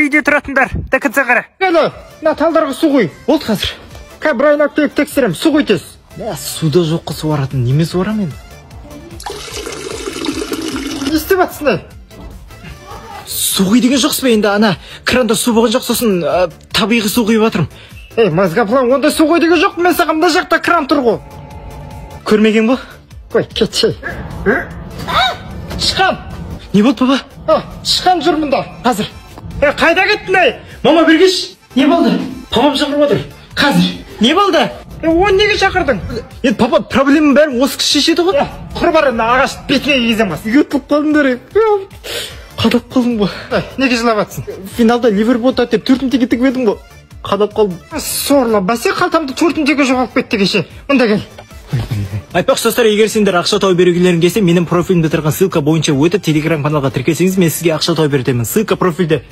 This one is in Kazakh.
үйде тұратындар, дәкінсе қара. Әлі, мына талдарға су құй. Болды қазір. Бір айнап келіп тексерем, су құй тез. Суда жоққа суаратын, неме суарам енді? Не істеп атсың? Су құй деген жоқсыз ба енді, ана кранда су болған жоқ, сосын табиғи су құйып жатырмын. Мазғаплан, онда су құй деген жоқ, мен саған мына жақта кран тұр ғой. Көрмеген бо? Қой, кетші. Шықам. Не болды, папа? Шықам жүр мұнда, қазір. Қайда кеттің ай? Мама, біргеш. Не болды? Папам шақырып отыр. Қазір. Не болды? Оны неге шақырдың? Енді папа, проблеманың бәрін осы кісі шешеді ғой. Құр бар, ағаш бетіне егіземіз. Үгітіп қалдыңдар. Қадап қалдың ба? Неге жылап атсың? Финалда Ливерпуль ұтады деп 4-те кетіп едім ба? Қадап қалдым. Сорлы, бәсе қалтамды 4-теге жоғалып кетті кеше. Мұнда кел. Айтпақшы достар, егер сендер ақша тауып беругелерің келсе, менің профилімде тұрған ссылка бойынша өтіп телеграм каналға тіркелсеңіз, мен сізге ақша тауып беремін. Ссылка профилде.